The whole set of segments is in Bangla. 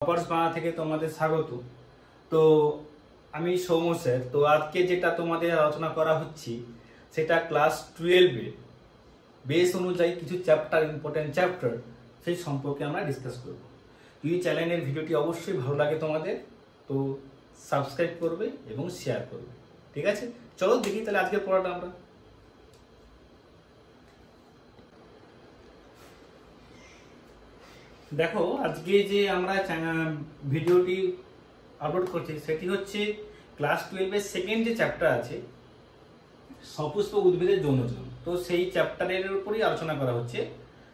টপার্স বাংলা থেকে তোমাদের স্বাগত। তো আমি সৌম্য স্যার। তো আজকে যেটা তোমাদের আলোচনা করা হচ্ছে সেটা ক্লাস 12 এ বেস অনুযায়ী কিছু চ্যাপ্টার, ইম্পর্টেন্ট চ্যাপ্টার, সেই সম্পর্কে আমরা ডিসকাস করব। যদি চ্যানেলের ভিডিওটি অবশ্যই ভালো লাগে তোমাদের, তো সাবস্ক্রাইব করবে এবং শেয়ার করবে। ঠিক আছে, চলো দেখি তাহলে আজকের পড়াটা আমরা। দেখো, আজকে যে আমরা ভিডিওটি আপলোড করছি সেটি হচ্ছে ক্লাস 12 এর সেকেন্ড যে চ্যাপ্টার আছে সপুষ্পক উদ্ভিদের যৌনজনন। তো সেই চ্যাপ্টারের উপরই আলোচনা করা হচ্ছে।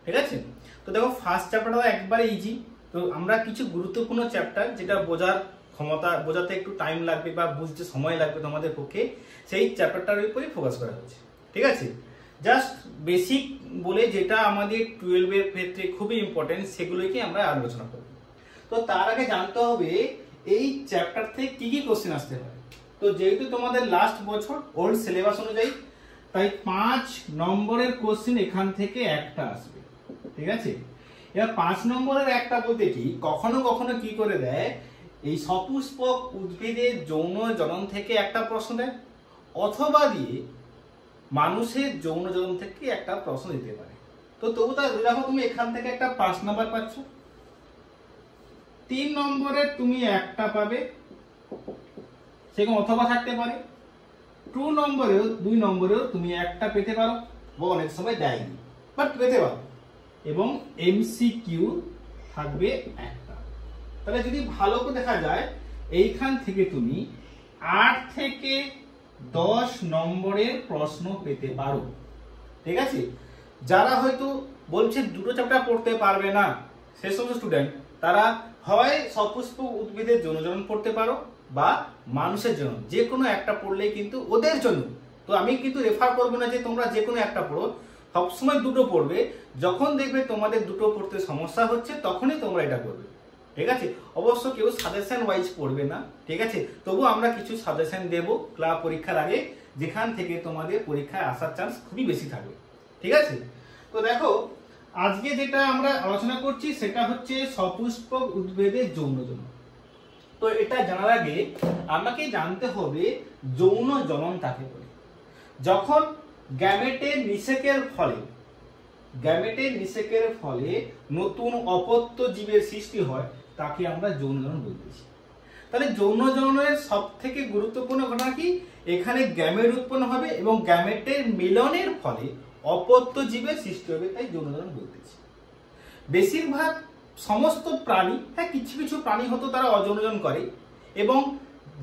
ঠিক আছে, তো দেখো ফার্স্ট চ্যাপ্টারটা একবারে ইজি। তো আমরা কিছু গুরুত্বপূর্ণ চ্যাপ্টার যেটা বোঝাতে একটু টাইম লাগবে বা বুঝতে সময় লাগবে তোমাদের পক্ষে, সেই চ্যাপ্টারটার উপরই ফোকাস করা হচ্ছে। ঠিক আছে, জাস্ট বেসিক বলে যেটা আমাদের 12 এর ক্ষেত্রে খুবই ইম্পর্টেন্ট সেগুলোকে আমরা আলোচনা করব। তো তার আগে জানতে হবে এই চ্যাপ্টার থেকে কি কি কোশ্চেন আসতে পারে। তো যেহেতু তোমাদের লাস্ট বছর ওল্ড সিলেবাস অনুযায়ী, তাই 5 নম্বরের কোশ্চেন এখান থেকে একটা আসবে। ঠিক আছে, এবার 5 নম্বরের একটা বলতে কি, কখনো কখনো কি করে দেয়, এই সপুষ্পক উদ্ভিদের যৌন জনন থেকে একটা প্রশ্ন দেয়, অথবা দিয়ে মানুষের যৌন জনন থেকে একটা প্রশ্ন দিতে পারে। তো তবু তা দেখো, তুমি এখান থেকে একটা 5 নাম্বার পাচ্ছ, 3 নম্বরে তুমি একটা পাবে, সেরকম অথবা থাকতে পারে। 2 নম্বরেও তুমি একটা পেতে পারো, বা অনেক সময় দেয়নি বাট পেতে পারো। এবং এমসিকিউ থাকবে একটা। তাহলে যদি ভালো করে দেখা যায়, এইখান থেকে তুমি 8 থেকে 10 নম্বরের প্রশ্ন পেতে পারো। ঠিক আছে, যারা হয়তো বলছে দুটো চ্যাপ্টার পড়তে পারবে না, সে সমস্ত স্টুডেন্ট তারা হয় সপুষ্পক উদ্ভিদের যৌনজনন পড়তে পারো বা মানুষের জন্য, যে কোনো একটা পড়লেই কিন্তু ওদের জন্য। তো আমি কিন্তু রেফার করবো না যে তোমরা যে কোনো একটা পড়ো, সবসময় দুটো পড়বে। যখন দেখবে তোমাদের দুটো পড়তে সমস্যা হচ্ছে তখনই তোমরা এটা করবে। ঠিক আছে, অবশ্য কেউ সাজেশন ওয়াইজ পড়বে না। ঠিক আছে, তবু আমরা কিছু সাজেশন দেবো ক্লাস পরীক্ষার আগে, যেখান থেকে তোমাদের পরীক্ষায় আসার চান্স খুবই বেশি থাকবে। ঠিক আছে, তো দেখো আজকে যেটা আমরা আলোচনা করছি সেটা হচ্ছে সপুষ্পক উদ্ভিদের যৌনজনন। তো এটা জানার আগে আমাকে জানতে হবে যৌন জনন কাকে বলে। যখন গ্যামেটের নিষেকের ফলে নতুন অপত্য জীবের সৃষ্টি হয় তাকে আমরা যৌন জনন বলতেছি। তাহলে যৌন জননের সব থেকে গুরুত্বপূর্ণ ঘটনা কি, এখানে গ্যামেট উৎপন্ন হবে এবং গ্যামেটের মিলনের ফলে অপত্য জীবের সৃষ্টি হবে, তাই যৌন জনন বলতেছি। বেশিরভাগ সমস্ত প্রাণী, হ্যাঁ কিছু কিছু প্রাণী হতো তারা অযৌনজনন করে, এবং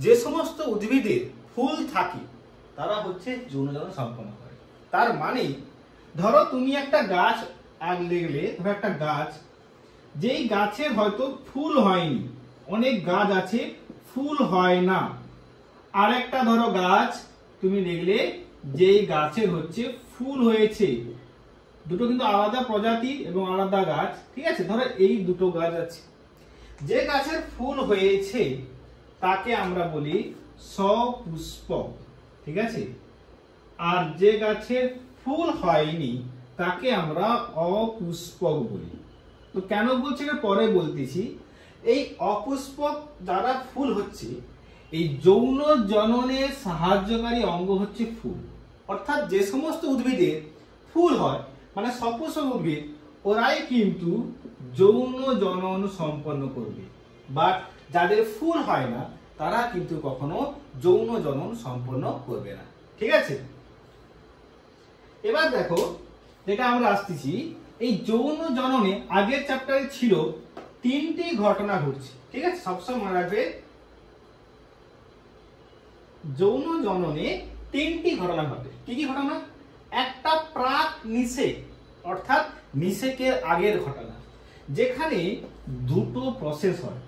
যে সমস্ত উদ্ভিদের ফুল থাকে তারা হচ্ছে যৌনজনন সম্পন্ন করে। তার মানে ধরো তুমি একটা গাছ দেখলে, ধরো একটা গাছ, যেই গাছের হয়তো ফুল হয়নি, অনেক গাছ আছে ফুল হয় না। আর একটা ধরো গাছ তুমি দেখলে যেই গাছের হচ্ছে ফুল হয়েছে, দুটো কিন্তু আলাদা প্রজাতি এবং আলাদা গাছ। ঠিক আছে, ধরো এই দুটো গাছ আছে, যে গাছের ফুল হয়েছে তাকে আমরা বলি সপুষ্পক। ঠিক আছে, আর যে গাছের ফুল হয়নি তাকে আমরা অপুষ্পক বলি। তো কেন বলছি পরে বলতেছি। এই অপুষ্পক যারা ফুল হচ্ছে, এই যৌন জননের সাহায্যকারী অঙ্গ হচ্ছে ফুল। অর্থাৎ যে সমস্ত উদ্ভিদের ফুল হয়, মানে সপুষ্পক উদ্ভিদ, ওরাই কিন্তু যৌন জনন সম্পন্ন করবে। বাট যাদের ফুল হয় না তারা কিন্তু কখনো যৌন জনন সম্পন্ন করবে না। ঠিক আছে, এবার দেখো যেটা আমরা আসতেছি, এই যৌন জননে আগের চ্যাপ্টারে ছিল 3টি ঘটনা ঘটছে। ঠিক আছে, সবসময় মনে রাখবে যৌন জননে 3টি ঘটনা ঘটে। কি কি ঘটনা? একটা প্রাক নিষেক, অর্থাৎ নিষেকের আগের ঘটনা, যেখানে দুটো প্রসেস হয়।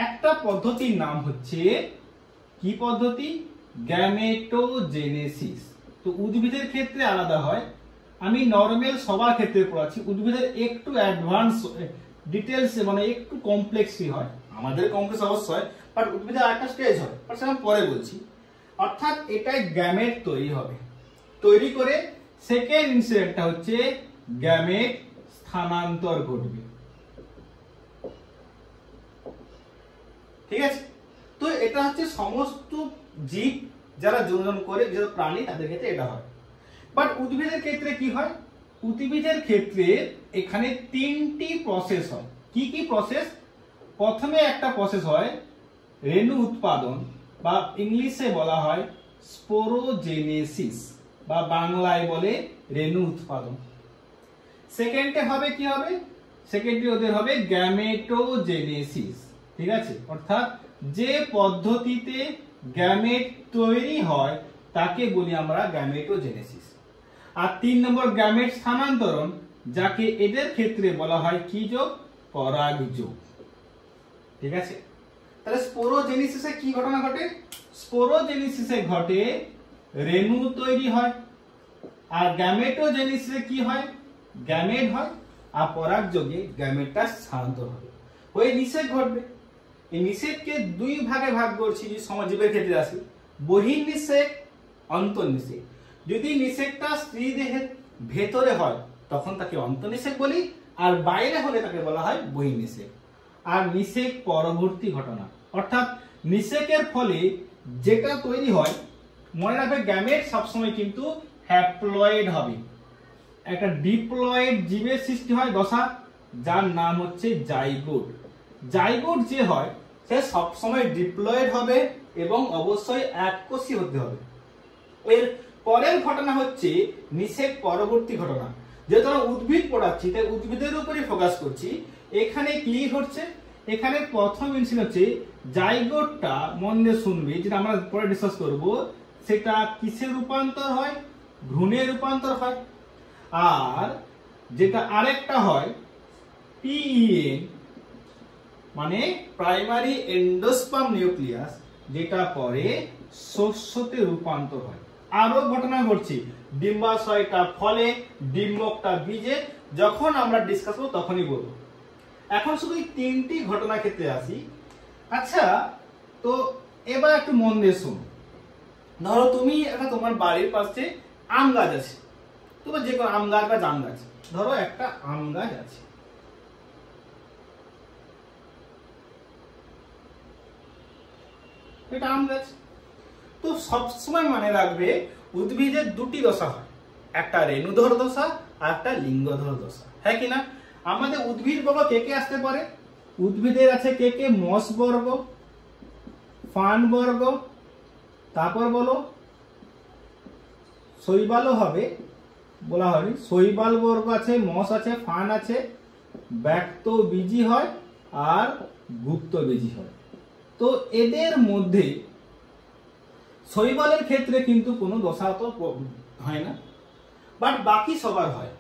একটা পদ্ধতির নাম হচ্ছে কি পদ্ধতি? গ্যামেটোজেনেসিস। তো উদ্ভিদের ক্ষেত্রে আলাদা হয়, আমি নরমাল সবার ক্ষেত্রে পড়াচ্ছি। উদ্ভিদের একটু অ্যাডভান্স ডিটেলস, মানে একটু কমপ্লেক্সই হয়, আমাদের কমপ্লেক্স অবশ্যই, বাট উদ্ভিদের আরেকটা স্টেজ হয়, বাট সেটা পরে বলছি। অর্থাৎ এটাই গ্যামেট তৈরি হবে, তৈরি করে সেকেন্ড ইনসিডেন্টটা হচ্ছে গ্যামেট স্থানান্তর ঘটবে। ঠিক আছে। তো এটা হচ্ছে সমস্ত জীব যারা যৌন করে, যে প্রাণী, তাদের ক্ষেত্রে এটা হয়। বাট উদ্ভিদের ক্ষেত্রে কি হয়? উদ্ভিদের ক্ষেত্রে এখানে তিনটি প্রসেস হয়। কি কি প্রসেস? প্রথমে একটা প্রসেস হয় রেণু উৎপাদন, বা ইংলিশে বলা হয় স্পোরোজেনেসিস, বা বাংলায় বলে রেণু উৎপাদন। সেকেন্ডে হবে কি হবে? সেকেন্ডে ওদের হবে গ্যামেটোজেনেসিস। ঠিক আছে, অর্থাৎ যে পদ্ধতিতে গ্যামেট তৈরি হয় তাকে বলি আমরা গ্যামেটোজেনেসিস। আর 3 নম্বর গ্যামেট স্থানান্তরণ, যাকে এদের ক্ষেত্রে বলা হয় কি যোগ? পরাগযোগ। ঠিক আছে, তাহলে স্পোরোজেনেসিসে কি ঘটনা ঘটে? স্পোরোজেনেসিসে ঘটে রেণু তৈরি হয়, আর গ্যামেটোজেনেসিসে কি হয়? গ্যামেট হয়, আর পরাগযোগে গ্যামেটটা স্থানান্তর হবে, ওই নিষেক ঘটবে। এই নিষেককে দুই ভাগে ভাগ করছি যে সমাজীবের ক্ষেত্রে আসি, বহির্নিষেক, অন্তর্নিষেক। যদি নিষেকটা স্ত্রী দেহের ভেতরে হয় তখন তাকে অন্তর্নিষেক বলি, আর বাইরে হলে তাকে বলা হয় বহির্নিষেক। আর নিষেক পরবর্তী ঘটনা, অর্থাৎ নিষেকের ফলে যেটা তৈরি হয়, মনে রাখবে গ্যামেট সবসময় কিন্তু হ্যাপ্লয়েড হবে। একটা ডিপ্লয়েড জীবের সৃষ্টি হয় দশা, যার নাম হচ্ছে জাইগোট। জাইগোট যে হয় সে সবসময় ডিপ্লয়েড হবে এবং অবশ্যই এককোষী হতে হবে। এর পরের ঘটনা হচ্ছে নিষেক পরবর্তী ঘটনা। যেহেতু আমরা উদ্ভিদ পড়াচ্ছি তাই উদ্ভিদের উপরই ফোকাস করছি। এখানে কি ঘটছে? এখানে প্রথম ইনসিন হচ্ছে জাইগোটটা, মন দিয়ে শুনবি, যেটা আমরা পরে ডিসকাস করব, সেটা কিসে রূপান্তর হয়? ভ্রূণে রূপান্তর হয়। আর যেটা আরেকটা হয় PEN, মানে প্রাইমারি এন্ডোস্পার্ম নিউক্লিয়াস, যেটা পরে শস্যতে রূপান্তর হয়। আরো ঘটনা ঘটছে, ডিম্বাশয়টা ফলে, ডিম্বকটা বীজে। যখন আমরা ডিসকাস করব তখনই বলবো। এখন শুধু এই তিনটি ঘটনা ক্ষেত্রে আসি। আচ্ছা, তো এবার একটু মন দিয়ে শোনো। ধরো তুমি একটা, তোমার বাড়ির পাশে আম গাছ আছে, তোমার যে কোনো আম গাছ বা জাম গাছ, ধরো একটা আম গাছ আছে। এটা আম গাছ। তো সবসময় মনে রাখবে উদ্ভিদের দুটি দশা হয়, একটা রেণুধর দশা আর একটা লিঙ্গধর দশা, হ্যাঁ কিনা? আমাদের উদ্ভিদ বর্গ কে কে আসতে পারে? উদ্ভিদের আছে কে কে? মস বর্গ, ফান বর্গ, তারপর বলো শৈবালও হবে, বলা হয়নি, শৈবাল বর্গ আছে, মস আছে, ফান আছে, ব্যক্ত বীজি হয় আর গুপ্ত বীজি হয়। তো এদের মধ্যে শৈবালের ক্ষেত্রে কিন্তু কোনো দশা তো হয় না, বাট বাকি সবার হয়।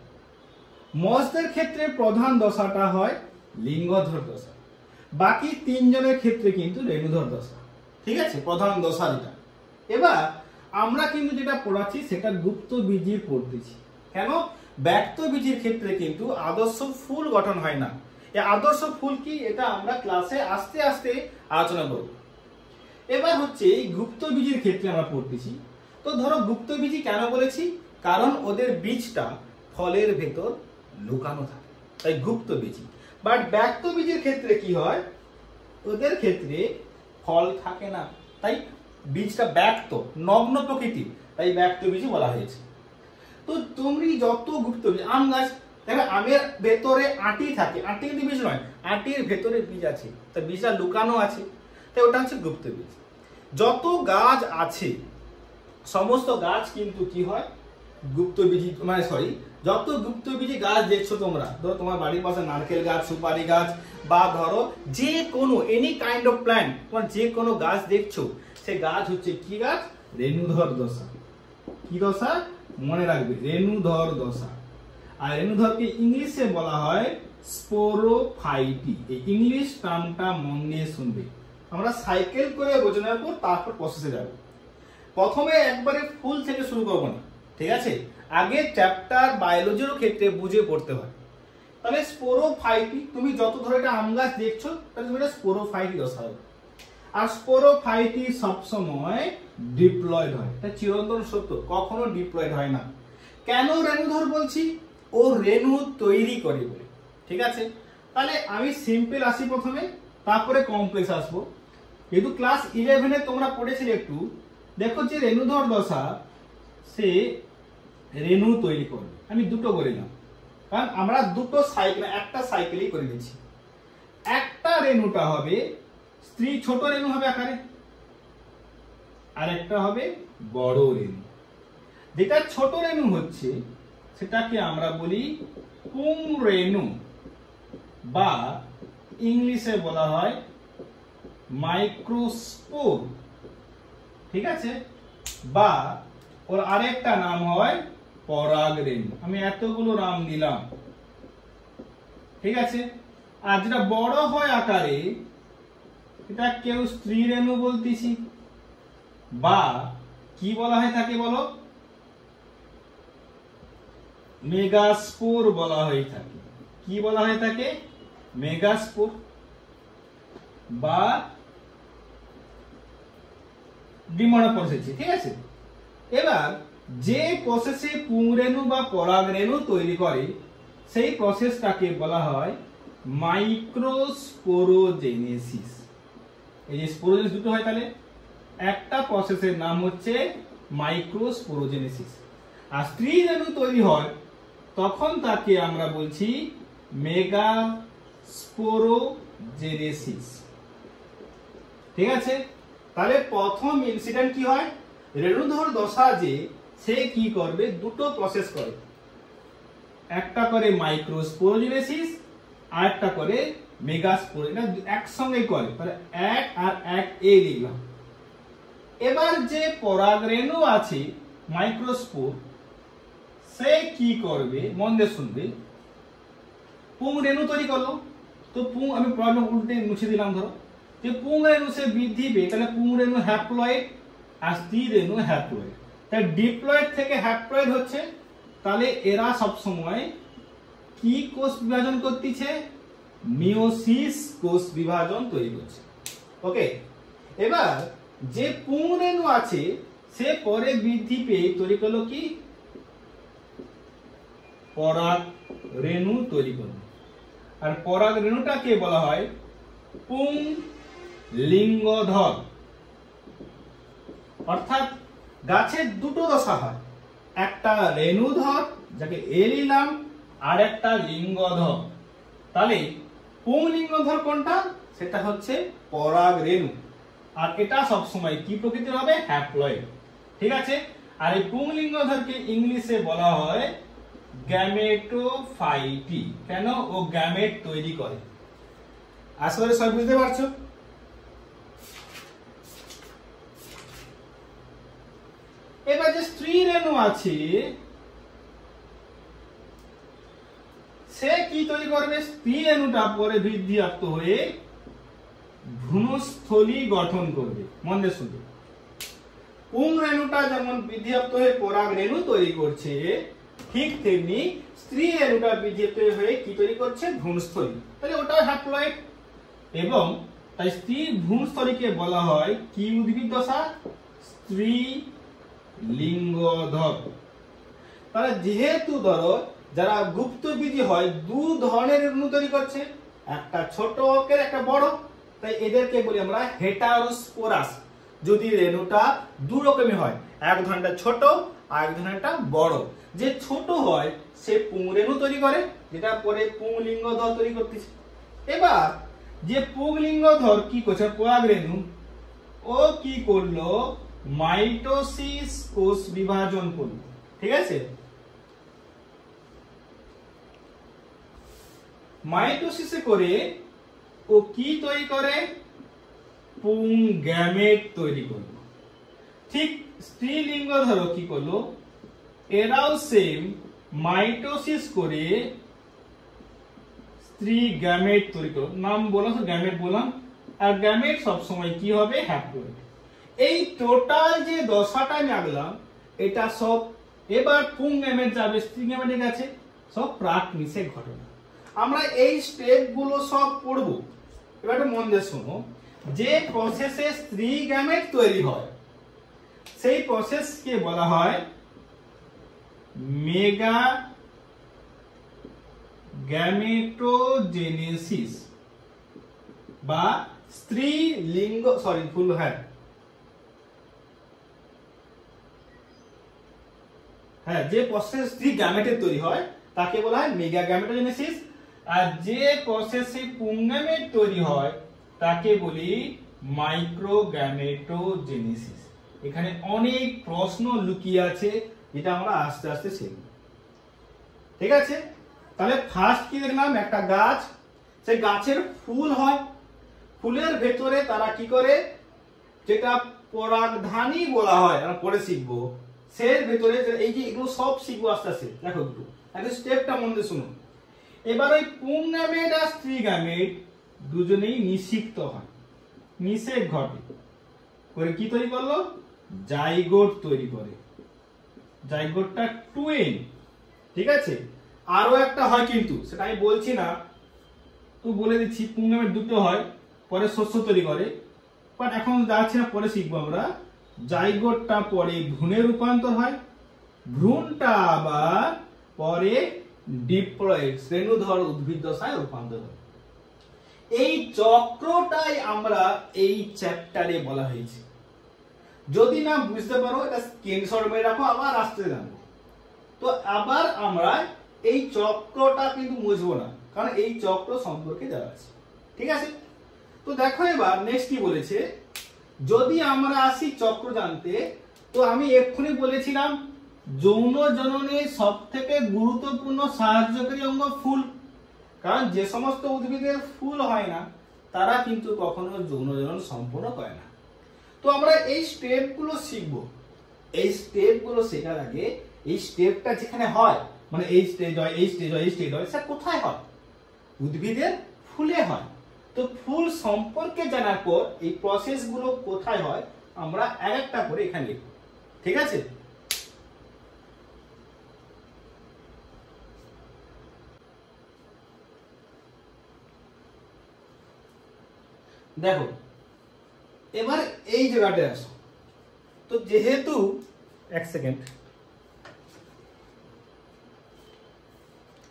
মসদের ক্ষেত্রে প্রধান দশাটা হয় লিঙ্গধর দশা, বাকি তিনজনের ক্ষেত্রে কিন্তু রেণুধর দশা। ঠিক আছে, প্রধান দশা যেটা। এবার আমরা কিন্তু যেটা পড়াচ্ছি সেটা গুপ্ত বীজির পড়তেছি। কেন? ব্যক্ত বীজির ক্ষেত্রে কিন্তু আদর্শ ফুল গঠন হয় না। এই আদর্শ ফুল কি, এটা আমরা ক্লাসে আস্তে আস্তে আলোচনা করব। এবার হচ্ছে গুপ্ত বীজির ক্ষেত্রে আমরা পড়তেছি। তো ধরো গুপ্ত বীজি কেন বলেছি? কারণ ওদের বীজটা ফলের ভেতর লুকানো থাকে, তাই গুপ্ত বীজি। বাট ব্যক্ত বীজের ক্ষেত্রে কি হয়? ওদের ক্ষেত্রে ফল থাকে না, তাই বীজটা ব্যক্ত, নগ্ন প্রকৃতি, তাই ব্যক্ত বীজ বলা হয়েছে। তো তুমি যত গুপ্ত বীজ, আম গাছ, দেখবে আমের ভেতরে আঁটি থাকে, আঁটি কিন্তু বীজ নয়, আঁটির ভেতরে বীজ আছে, তাই বীজটা লুকানো আছে, তাই ওটা হচ্ছে গুপ্ত বীজ। যত গাছ আছে সমস্ত গাছ কিন্তু কি হয়? গুপ্ত বীজি, মানে সরি, যত গুপ্ত বীজি গাছ দেখছো তোমরা, ধরো তোমার বাড়ির পাশে নারকেল গাছ, সুপারি গাছ, বা ধরো যে কোনো এনি কাইন্ড অফ প্ল্যান্ট, তোমার যে কোনো গাছ দেখছো, সে গাছ হচ্ছে কি গাছ? রেণুধর দশা। কি দশা? মনে রাখবে, রেণুধর দশা। আর রেণুধরকে ইংলিশে বলা হয় স্পোরোফাইটি। এই ইংলিশ টার্মটা মন দিয়ে শুনবে। আমরা সাইকেল করে বোঝানোর পর তারপর প্রসেসে যাব। প্রথমে একবারে ফুল থেকে শুরু করবো না, ঠিক আছে? আগে চ্যাপ্টার বায়োলজির ক্ষেত্রে বুঝে পড়তে হয়। তাহলে স্পোরোফাইটি, তুমি যত ধরো এটা আম গাছ দেখছো, তাহলে তুমি এটা স্পোরোফাইটি দশা হবে। আর স্পোরোফাইটি সবসময় ডিপ্লয়েড হয়, এটা চিরন্তন সত্য, কখনো ডিপ্লয়েড হয় না। কেন রেণুধর বলছি? ও রেণু তৈরি করে বলে। ঠিক আছে, তাহলে আমি সিম্পল আসি প্রথমে, তারপরে কমপ্লেক্স আসবো। কিন্তু ক্লাস 11 এ তোমরা পড়েছিলে একটু, দেখো যে রেণুধর দশা সে রেণু তৈরি করবে। আমি দুটো করিলাম, কারণ আমরা দুটো সাইকেল, একটা সাইকেলই করে নিচ্ছি। একটা রেণুটা হবে স্ত্রী, ছোট রেণু হবে আকারে, আর একটা হবে বড় রেণু। যেটা ছোট রেণু হচ্ছে সেটাকে আমরা বলি পুং রেণু, বা ইংলিশে বলা হয় মাইক্রোস্পোর, ঠিক আছে, বা ওর আরেকটা নাম হয় পরাগ রেণু। আমি এতগুলো নাম দিলাম, ঠিক আছে। আর যেটা বড় হয় আকারে এটা কেউ স্ত্রী রেণু বলতেছি, বা কি বলা হয় থাকে বলো, মেগাস্পোর বলা হয়ে থাকে। কি বলা হয়ে থাকে? মেগাস্পোর বা ডিমোনা প্রসেস, ঠিক আছে। এবার যে প্রসেসে পুংরেণু বা পরাগ রেণু তৈরি করে সেই প্রসেসটাকে বলা হয় মাইক্রোস্পোরোজেনেসিস। এই যে স্পোরোজেনেসিস দুটো হয়, তাহলে একটা প্রসেসের নাম হচ্ছে মাইক্রোস্পোরোজেনেসিস। আর স্ত্রী রেণু তৈরি হয় তখন তাকে আমরা বলছি মেগাস্পোরোজেনেসিস, ঠিক আছে। তাহলে প্রথম ইনসিডেন্ট কি হয়, রেণুধর দশা যে সে কি করবে, দুটো প্রসেস করে, একটা করে মাইক্রোস্পোরোজেনেসিস আর একটা করে মেগাস্পোর, এটা একসঙ্গে করে, তাহলে এক আর এক এ দিলাম। এবার যে পরাগ রেণু আছে মাইক্রোস্পোর, সে কি করবে মন দিয়ে শুনবে, পুং রেণু তৈরি করলো। তো পুং, আমি প্রবলেম উল্টে মুছে দিলাম, ধরো যে পুং রেণু সে বৃদ্ধি পেয়ে, তাহলে পুং রেণু হ্যাপ্লয়েড আর স্ত্রী রেণু হ্যাপ্লয়েড, তাই ডিপ্লয়েড থেকে হ্যাপ্লয়েড হচ্ছে। তাহলে এরা সব সময় কি কোষ বিভাজন করতেছে, মিওসিস কোষ বিভাজন তৈরি করছে। ওকে, এবার যে পুং রেণু আছে সে পরে বৃদ্ধি পেয়ে তৈরি করলো কি, পরাগ রেণু তৈরি করলো। আর পরাগ রেণুটাকে বলা হয় পুং লিঙ্গধর। অর্থাৎ গাছের দুটো দশা হয়, একটা রেণুধর যাকে এ নিলাম, আর একটা লিঙ্গধর। তাহলে পুং লিঙ্গধর কোনটা, সেটা হচ্ছে পরাগ রেণু, আর এটা সবসময় কি প্রকৃতির হবে, হ্যাপ্লয়েড, ঠিক আছে। আর এই পুং লিঙ্গধরকে ইংলিশে বলা হয় গ্যামেটোফাইটি। কেন? ও গ্যামেট তৈরি করে। আসলে সব বুঝতে পারছো? এবার যে স্ত্রী রেণু আছে সে কি তৈরি করবে, স্ত্রী রেণুটা পরে বৃদ্ধিপ্রাপ্ত হয়ে ভ্রূণস্থলী গঠন করবে। মন দিয়ে শুনবে, পুং রেণুটা যেমন বৃদ্ধিপ্রাপ্ত হয়ে পরাগ রেণু তৈরি করছে, ঠিক তেমনি স্ত্রী রেণুটা বৃদ্ধিপ্রাপ্ত হয়ে কি তৈরি করছে, ভ্রূণস্থলী। তাহলে ওটা হ্যাপ্লয়েড, এবং তাই স্ত্রী ভ্রূণস্থলীকে বলা হয় কি উদ্ভিদ দশা, স্ত্রী লিঙ্গধর। তাহলে যেহেতু ধরো যারা গুপ্ত বীজি হয় দু ধরনের রেণু তৈরি করছে, একটা ছোট অঙ্কের একটা বড়, তাই এদেরকে বলি আমরা হেটারোস্পোরাস। যদি রেণুটা দু রকমের হয়, এক ধরনেরটা ছোট আর এক ধরনেরটা বড়, যে ছোট হয় সে পুং রেণু তৈরি করে, যেটা পরে পুং লিঙ্গধর তৈরি করতেছে। এবার যে পুং লিঙ্গধর কি করছে, পরাগ রেণু, ও কি করলো, মাইটোসিস কোষ বিভাজন করলো, ঠিক আছে। মাইটোসিসে করে ও কি তৈরি করে, পুং গ্যামেট তৈরি করলো। ঠিক স্ত্রী লিঙ্গধর কি করলো, এরাও সেম মাইটোসিস করে স্ত্রী গ্যামেট তৈরি করলো। নাম বললাম তো, গ্যামেট বললাম, আর গ্যামেট সবসময় কি হবে, হ্যাপ্লয়েড। এই টোটাল যে দশাটা আমি আঁকলাম এটা সব, এবার পুং গ্যামেট যাবে স্ত্রী গ্যামেটে গেছে, সব প্রাক নিষেক ঘটনা। আমরা এই স্টেপ গুলো সব পড়বো। এবার মন দিয়ে শোনো, যে প্রসেসে স্ত্রী গ্যামেট তৈরি হয় সেই প্রসেসকে বলা হয় মেগা গ্যামেটোজেনেসিস বা স্ত্রীলিঙ্গ ফুল, হ্যাঁ হ্যাঁ, যে প্রসেস স্ত্রী গ্যামেটের তৈরি হয় তাকে বলা হয় মেগাগ্যামেটোজেনেসিস, আর যে প্রসেসে পুংগ্যামেট তৈরি হয় তাকে বলি মাইক্রোগ্যামেটোজেনেসিস। এখানে অনেক প্রশ্ন লুকিয়ে আছে, যেটা আমরা আস্তে আস্তে শিখব। ঠিক আছে, তাহলে ফার্স্ট কি দেখলাম, একটা গাছ, সেই গাছের ফুল হয়, ফুলের ভেতরে তারা কি করে, যেটা পরাগধানী বলা হয়, আমরা পরে শিখবো। সের ভেতরে এই যে এগুলো সব শিখবো আস্তে আস্তে, দেখো একটু স্টেপটা মন দিয়ে শুনুন। এবার ওই পুংগ্যামেট আর স্ত্রী গ্যামেট দুজনেই নিষিক্ত হয়, নিষেক ঘটে করে কি তৈরি করলো, জাইগোট তৈরি করে। জাইগোটটা টুইন। ঠিক আছে, আরো একটা হয় কিন্তু সেটা আমি বলছি না, তো বলে দিচ্ছি। পুংগ্যামেট দুটো হয়, পরে শস্য তৈরি করে, বাট এখন যাচ্ছি না, পরে শিখবো আমরা। জাইগোটটা পরে ভ্রূণে রূপান্তর হয়, ভ্রূণটা আবার পরে ডিপ্লয়েড শ্রেণুধর উদ্ভিদ দশায় রূপান্তর হয়। এই চক্রটাই আমরা এই চ্যাপ্টারে বলা হয়েছে। যদি না বুঝতে পারো এটা স্ক্রিনশট মেরে রাখো, আবার আসতে জানবো। তো আবার আমরা এই চক্রটা কিন্তু বুঝবো না, কারণ এই চক্র সম্পর্কে দেওয়া আছে। ঠিক আছে, তো দেখো এবার নেক্সট কি বলেছে। যদি আমরা আসি চক্র জানতে, তো আমি এক্ষুনি বলেছিলাম যৌন জননের সব থেকে গুরুত্বপূর্ণ সাহায্যকারী অঙ্গ ফুল, কারণ যে সমস্ত উদ্ভিদের ফুল হয় না তারা কিন্তু কখনো যৌন জনন সম্পূর্ণ করে না। তো আমরা এই স্টেপগুলো শিখব। এই স্টেপগুলো শেখার আগে এই স্টেপটা যেখানে হয়, মানে এই স্টেজ হয়, এই স্টেজ হয়, এই স্টেজ হয়, সেটা কোথায় হয়, উদ্ভিদের ফুলে হয়। তো ফুল সম্পর্কে জানার পর এই প্রসেসগুলো কোথায় হয় আমরা এক একটা করে এখানে লিখব। ঠিক আছে, দেখো এবার এই জায়গাটায় আসো। তো যেহেতু এক সেকেন্ড,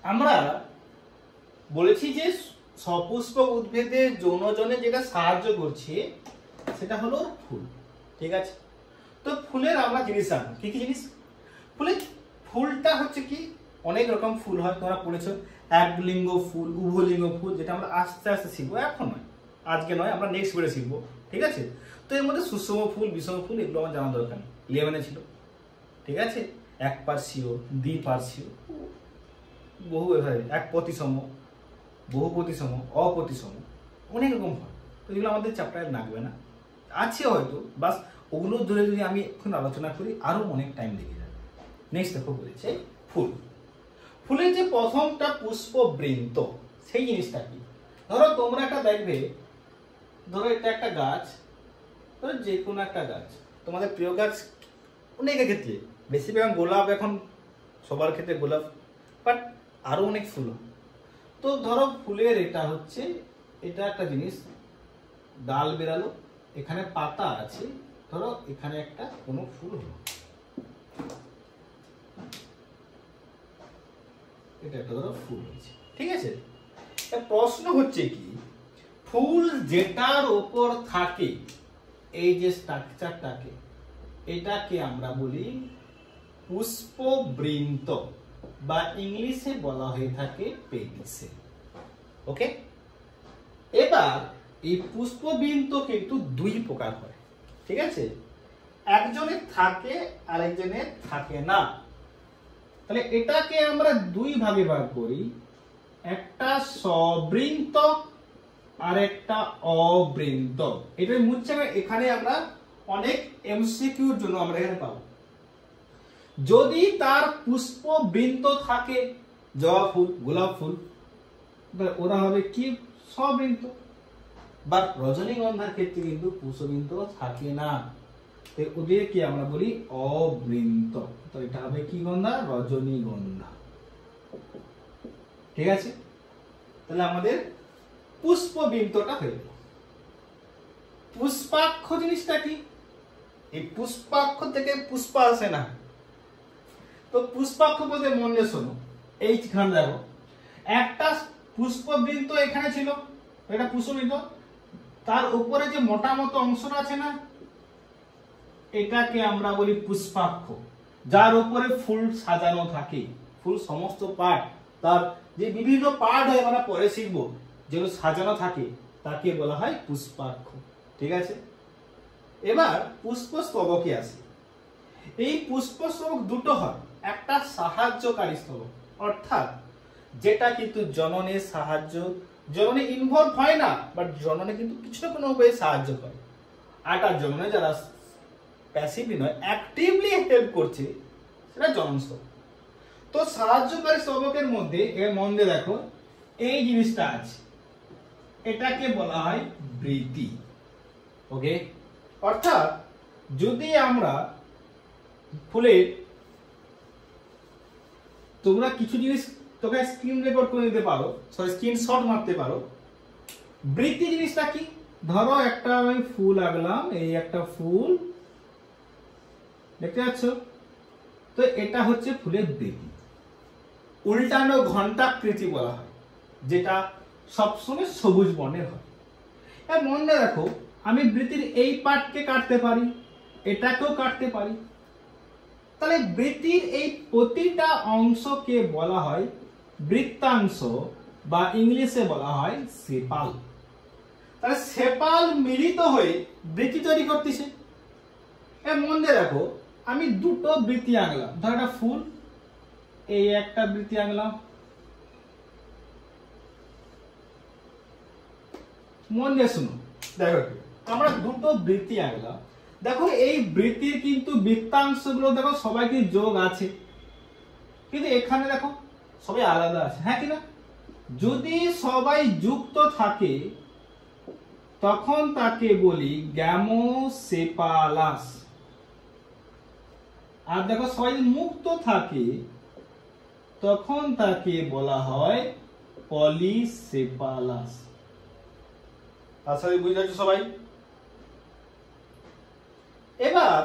আমরা বলেছি যে সপুষ্পক উদ্ভিদের যৌনজনে যেটা সাহায্য করছে সেটা হলো ফুল। ঠিক আছে, তো ফুলের আমরা জিনিস আনবো। কি কি জিনিস? ফুলটা হচ্ছে কি, অনেক রকম ফুল হয়, তোমরা পড়েছো একলিঙ্গ ফুল, উভলিঙ্গ ফুল, যেটা আমরা আস্তে আস্তে শিখবো, এখন নয়, আজকে নয়, আমরা নেক্সট বেড়ে শিখবো। ঠিক আছে, তো এর মধ্যে সুষম ফুল, বিষম ফুল, এগুলো আমার জানা দরকার নেই, 11-এ ছিল। ঠিক আছে, একপার্শ্বীয়, দ্বিপার্শ্বীয়, বহু এভাবে, এক প্রতিসম, বহু প্রতিসম, অপ্রতিসম, অনেক রকম হয়। তো এগুলো আমাদের চ্যাপ্টারে লাগবে না, আছে হয়তো, বাস ওগুলো ধরে যদি আমি এখন আলোচনা করি আরো অনেক টাইম লেগে যাবে। নেক্সট দেখো বলেছে ফুল। ফুলের যে প্রথমটা পুষ্পবৃন্ত, সেই জিনিসটা কি? ধরো তোমরা একটা দেখবে, ধরো এটা একটা গাছ, ধরো যে কোনো একটা গাছ, তোমাদের প্রিয় গাছ অনেকের ক্ষেত্রে, বেশিরভাগ গোলাপ, এখন সবার ক্ষেত্রে গোলাপ, বাট আরো অনেক ফুল। তো ধরো ফুলের এটা হচ্ছে, এটা একটা জিনিস, ডাল বেরালো, এখানে পাতা আছে, ধরো এখানে একটা কোনো ফুল হলো, এটা একটা ধরো ফুল হয়েছে। ঠিক আছে, প্রশ্ন হচ্ছে কি, ফুল যেটার উপর থাকে, এই যে স্ট্রাকচারটাকে, এটাকে আমরা বলি পুষ্পবৃন্ত, বা ইংলিশে বলা হয়ে থাকে পেডিসেল। ওকে, এবার এই পুষ্পবৃন্ত কিন্তু দুই প্রকার হয়। ঠিক আছে, একজনের থাকে আরেকজনের থাকে না। তাহলে এটাকে আমরা দুই ভাগে ভাগ করি, একটা সবৃন্ত আর একটা অবৃন্ত। এটা মুচ্ছে এখানে আমরা অনেক এমসিকিউর জন্য আমরা এখানে পাবো। যদি তার পুষ্পবৃন্ত থাকে, জবা ফুল, গোলাপ ফুল, ওরা হবে কি সবৃন্ত। বাট রজনীগন্ধার ক্ষেত্রে কিন্তু পুষ্পবৃন্ত থাকে না, ওদেরকে আমরা বলি অবৃন্ত। তো এটা হবে কি গন্ধা? রজনীগন্ধা। ঠিক আছে, তাহলে আমাদের পুষ্পবৃন্তটা হয়ে গেল। পুষ্পাক্ষ জিনিসটা কি? এই পুষ্পাক্ষ থেকে পুষ্প আসে না। তো পুষ্পাক্ষ বলতে মন দিয়ে শোনো, এইখানে দেখো একটা পুষ্পবৃন্ত এখানে ছিল, এটা পুষ্পবৃন্ত, তার উপরে যে মোটা মতো অংশটা আছে না, এটাকে আমরা বলি পুষ্পাক্ষ, যার উপরে ফুল সাজানো থাকে। ফুল সমস্ত পার্ট, তার যে বিভিন্ন পার্ট হয় আমরা পরে শিখবো, যেগুলো সাজানো থাকে তাকে বলা হয় পুষ্পাক্ষ। ঠিক আছে, এবার পুষ্পস্তবকে আসে। এই পুষ্পস্তবক দুটো হয়, একটা সাহায্যকারী স্তবক, অর্থাৎ যেটা কিন্তু জননের সাহায্য, জননে ইনভলভ হয় না, বাট জননে কিন্তু কিছু না কোনো উপায়ে সাহায্য করে। আর একটা জননে যারা প্যাসিভলি নয়, অ্যাক্টিভলি হেল্প করছে, সেটা জনন স্তবক। তো সাহায্যকারী স্তবকের মধ্যে এর মধ্যে দেখো এই জিনিসটা আছে, এটাকে বলা হয় বৃতি। ওকে, অর্থাৎ যদি আমরা ফুলের, তোমরা কিছু জিনিস তোকে স্ক্রিন রেকর্ড করে নিতে পারো, সরি স্ক্রিনশট মারতে পারো। বৃতি জিনিসটা কি? ধরো একটা আমি ফুল আঁকলাম, এই একটা ফুল দেখতে পাচ্ছ, তো এটা হচ্ছে ফুলের বৃতি। উল্টানো ঘণ্টাকৃতি বলা হয়, যেটা সবসময় সবুজ বর্ণের হয়। এর মনে রাখো, আমি বৃতির এই পার্টকে কাটতে পারি, এটাকেও কাটতে পারি। তাহলে বৃতির এই প্রতিটা অংশকে বলা হয় বৃত্তাংশ, বা ইংলিশে বলা হয় সেপাল। তাহলে সেপাল মিলিত হয়ে বৃতি তৈরি করতেছে। এর মনে রাখো, আমি দুটো বৃতি আঁকলাম, ধর একটা ফুল, এই একটা বৃতি আঁকলাম, মন দিয়ে শুনো। দেখো আমরা দুটো বৃত্তি আঁকলাম, দেখো এই বৃত্তির কিন্তু বৃত্তাংশগুলো দেখো সবাই কি যোগ আছে, কিন্তু এখানে দেখো সবাই আলাদা আছে, হ্যাঁ কিনা? যদি সবাই যুক্ত থাকে তখন তাকে বলি গ্যামোসেপালাস। আর দেখো সবাই মুক্ত থাকে তখন তাকে বলা হয় পলিসেপালাস। আসলে বুঝতে পারছো সবাই? এবার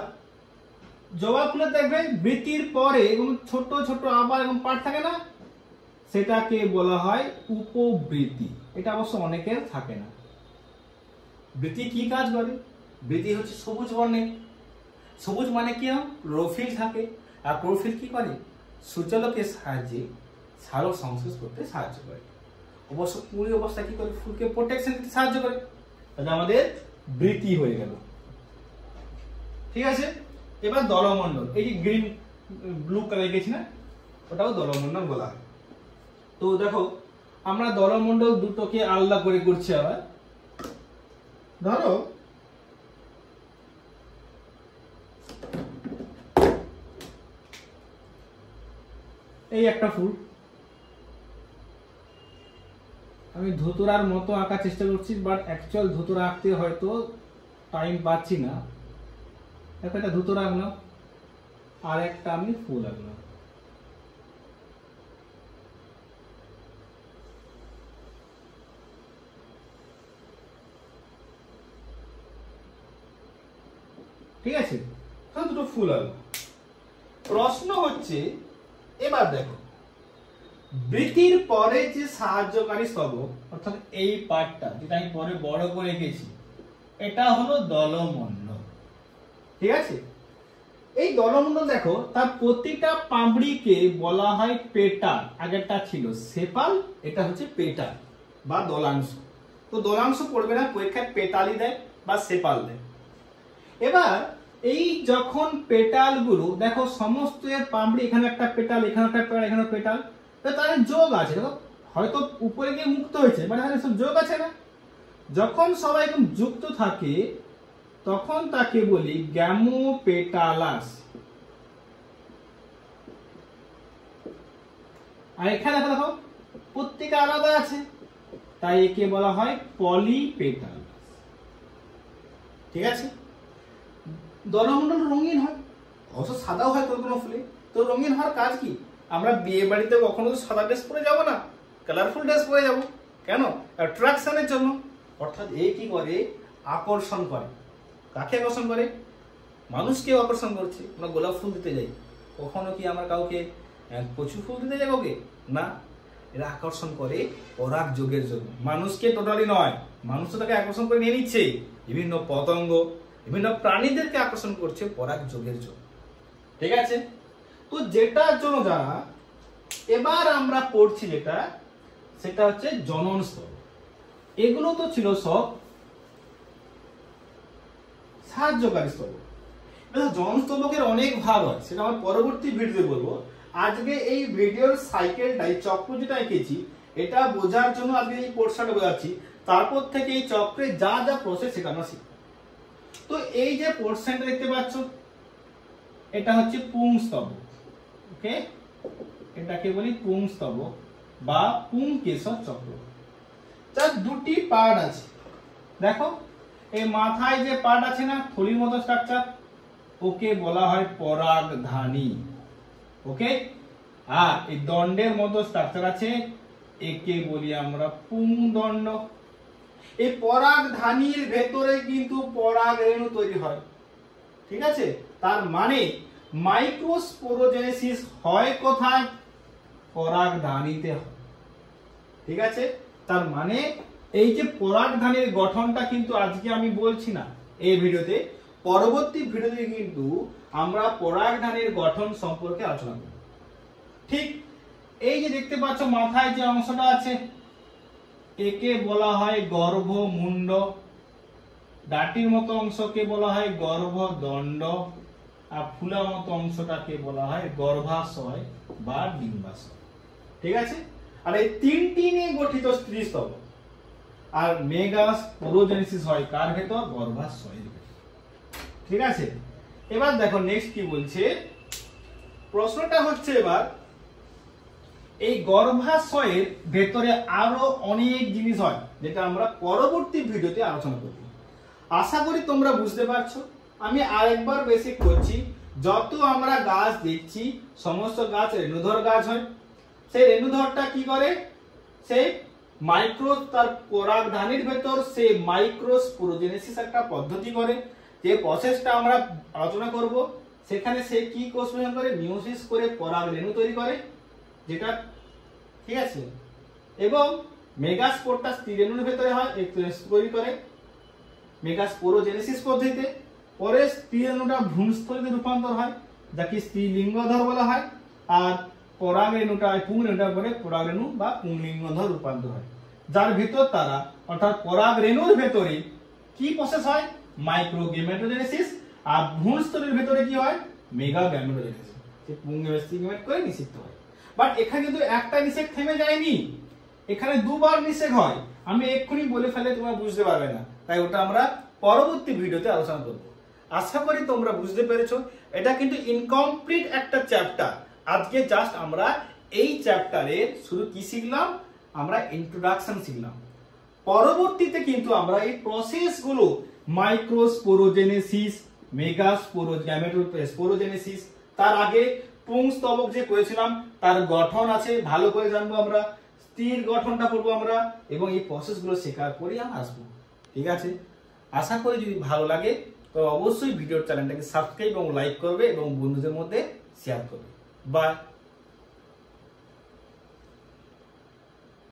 জবা ফুলে দেখবে বৃতির পরে এবং ছোট ছোট আবার এবং পার্ট থাকে না, সেটাকে বলা হয় উপবৃতি। এটা অবশ্য অনেকের থাকে না। বৃতি কি কাজ করে? বৃতি হচ্ছে সবুজ বর্ণের। সবুজ মানে কি? ক্লোরোফিল থাকে, আর ক্লোরোফিল কি করে? সূর্যালোকের সাহায্যে সালোক সংশ্লেষ করতে সাহায্য করে। অবশ্য কুড়ি অবস্থা কি করে? ফুলকে প্রোটেকশন দিতে সাহায্য করে। তাহলে আমাদের বৃতি হয়ে গেল। ঠিক আছে, এবার দলমণ্ডল, এই যে গ্রিন ব্লু কালার গেছি না, ওটাও দলমণ্ডল বলা হয়। তো দেখো আমরা দলমণ্ডল দুটোকে আলাদা করে করছি। আবার ধরো এই একটা ফুল, আমি ধুতুরার মতো আঁকার চেষ্টা করছি, বাট অ্যাকচুয়াল ধুতুরা আঁকতে হয়তো টাইম পাচ্ছি না। একটা ধুতুরা আঁকলাম, আর একটা আমি ফুল আঁকলাম। ঠিক আছে, দুটো ফুল আঁকলাম। প্রশ্ন হচ্ছে, এবার দেখো বৃতির পরে যে সাহায্যকারী স্তবক, অর্থাৎ এই পার্টটা যেটা আমি পরে বড় করে গেছি, এটা হলো দলমণ্ডল। ঠিক আছে, এই দলমণ্ডল দেখো তার প্রতিটা পাপড়িকে বলা হয় পেটাল। আগেরটা ছিল সেপাল, এটা হচ্ছে পেটাল বা দলাংশ। তো দলাংশ পড়বে না, পরীক্ষায় পেটালই দেয় বা সেপাল দেয়। এবার এই যখন পেটাল গুলো দেখো সমস্ত এর পাপড়ি, এখানে একটা পেটাল, এখানে একটা পেটাল, এখানে পেটাল, তাদের যোগ আছে। দেখো হয়তো উপরে গিয়ে মুক্ত হয়েছে, মানে সব যোগ আছে না? যখন সবাই একদম যুক্ত থাকে তখন তাকে বলি গ্যামোপেটালাস। আর এখানে দেখো দেখো প্রত্যেকটা আলাদা আছে, তাই একে বলা হয় পলিপেটালাস। ঠিক আছে, দলমণ্ডল রঙিন হয়, অবশ্য সাদাও হয় কোনো কোনো ফুলে। তো রঙিন হওয়ার কাজ কি? আমরা বিয়ে বাড়িতে কখনো তো সাদা ড্রেস পরে যাবো না, কালারফুল ড্রেস পরে যাবো। কেন? অ্যাট্রাকশনের জন্য। অর্থাৎ এ কি করে? আকর্ষণ করে। কাকে আকর্ষণ করে? মানুষকেও আকর্ষণ করছে। আমরা গোলাপ ফুল দিতে যাই, কখনো কি আমরা কাউকে প্রচুর ফুল দিতে যাই কাউকে? না, এরা আকর্ষণ করে পরাগ যোগের জন্য। মানুষকে টোটালি নয়, মানুষ তো তাকে আকর্ষণ করে নিয়ে নিচ্ছে, বিভিন্ন পতঙ্গ বিভিন্ন প্রাণীদেরকে আকর্ষণ করছে পরাগ যোগের জন্য। ঠিক আছে, তো যেটার জন্য যারা এবার আমরা পড়ছি যেটা, সেটা হচ্ছে জনন স্তবক। এগুলো তো ছিল সব সাহায্যকারী স্তবক। জনন স্তবকের অনেক ভাগ হয়, সেটা আমার পরবর্তী ভিডিওতে বলবো। আজকে এই ভিডিওর সাইকেলটাই চক্র যেটা এঁকেছি, এটা বোঝার জন্য আজকে এই পোর্শনটা বোঝাচ্ছি। তারপর থেকে এই চক্রে যা যা প্রসেস সেটা আমরা শিখব। তো এই যে পোর্শনটা দেখতে পাচ্ছ, এটা হচ্ছে পুংস্তবক। ওকে, এটাকে বলি পুংস্তবক বা পুংকেশর চক্র। তার দুটি পার্ট আছে। দেখো এই মাথায় যে পার্ট আছে না, থলির মতো স্ট্রাকচার, ওকে বলা হয় পরাগধানী। ওকে, আর এই দণ্ডের মতো স্ট্রাকচার আছে, একে বলি আমরা পুংদণ্ড। এই পরাগধানীর ভেতরে কিন্তু পরাগ রেণু তৈরি হয়। ঠিক আছে, তার মানে মাইক্রোস্পোরোজেনেসিস হয় কোথায়? পরাগধানীতে হয়। ঠিক আছে, তার মানে এই যে পরাগধানীর গঠনটা কিন্তু আজকে আমি বলছি না এই ভিডিওতে, পরবর্তী ভিডিওতে কিন্তু আমরা পরাগধানীর গঠন সম্পর্কে আলোচনা করব। ঠিক এই যে দেখতে পাচ্ছ মাথায় যে অংশটা আছে, একে বলা হয় গর্ভমুণ্ড। ডাটির মতো অংশকে বলা হয় গর্ভদণ্ড, আর ফুলার মতো অংশটাকে বলা হয় গর্ভাশয় বা ডিম্বাশয়। ঠিক আছে, আর এই তিনটি নিয়ে গঠিত স্ত্রীস্তবক। আর মেগাস্পোরোজেনেসিস হয় কার ভেতর? গর্ভাশয়ের ভেতর। ঠিক আছে, এবার দেখো নেক্সট কি বলছে। প্রশ্নটা হচ্ছে এবার এই গর্ভাশয়ের ভেতরে আরো অনেক জিনিস হয়, যেটা আমরা পরবর্তী ভিডিওতে আলোচনা করব। আশা করি তোমরা বুঝতে পারছো। আমি আরেকবার বেসিক করছি, যত আমরা গাছ দেখছি সমস্ত গাছ রেণুধর গাছ হয়। সেই রেণুধরটা কি করে? সেই তার পরাগধানীর ভেতর সে মাইক্রোস্পোরোজেনেসিস একটা পদ্ধতি করে, যে প্রসেসটা আমরা আলোচনা করব। সেখানে সে কি কোষ বিভাজন করে? মিওসিস করে পরাগ রেণু তৈরি করে, যেটা ঠিক আছে। এবং মেগাস্পোরটা স্ত্রী রেণুর ভেতরে হয়, তৈরি করে মেগাস্পোরোজেনেসিস পদ্ধতিতে। পরে স্ত্রী রেণুটা ভ্রূণস্থলীতে রূপান্তর হয়, যাকে স্ত্রীলিঙ্গধর বলা হয়। আর পরাগ রেণুটা পুং রেণুটা পরে পরাগ রেণু বা পুংলিঙ্গধর রূপান্তর হয়, যার ভেতর তারা অর্থাৎ পরাগ রেণুর ভেতরে কি প্রসেস হয়? মাইক্রোগেমেটোজেনেসিস। আর ভ্রূণস্থলীর ভেতরে কি হয়? মেগাগ্যামেটোজেনেসিস। যে পুংগেমেট করে নিষিক্ত হয়। বাট এখানে কিন্তু একটা নিষেক থেমে যায়নি, এখানে দুবার নিষেক হয়। আমি এক্ষুনি বলে ফেলে তোমরা বুঝতে পারবে না, তাই ওটা আমরা পরবর্তী ভিডিওতে আলোচনা করব। আশা করি তোমরা বুঝতে পেরেছো। এটা কিন্তু ইনকমপ্লিট একটা চ্যাপ্টার। আজকে জাস্ট আমরা এই চ্যাপ্টারের শুরু কি শিখলাম? আমরা ইন্ট্রোডাকশন শিখলাম। পরবর্তীতে কিন্তু আমরা এই প্রসেসগুলো মাইক্রোস্পোরোজেনেসিস, মেগাস্পোরোজেনেসিস, তার আগে পুংস্তবক যে করেছিলাম তার গঠন আছে, ভালো করে জানবো আমরা। স্ত্রীর গঠনটা পড়বো আমরা, এবং এই প্রসেসগুলো শেখার পরেই আমরা আসবো। ঠিক আছে, আশা করি যদি ভালো লাগে তো অবশ্যই ভিডিওর চ্যানেলটাকে সাবস্ক্রাইব এবং লাইক করবে এবং বন্ধুদের মধ্যে শেয়ার করবে। বাই।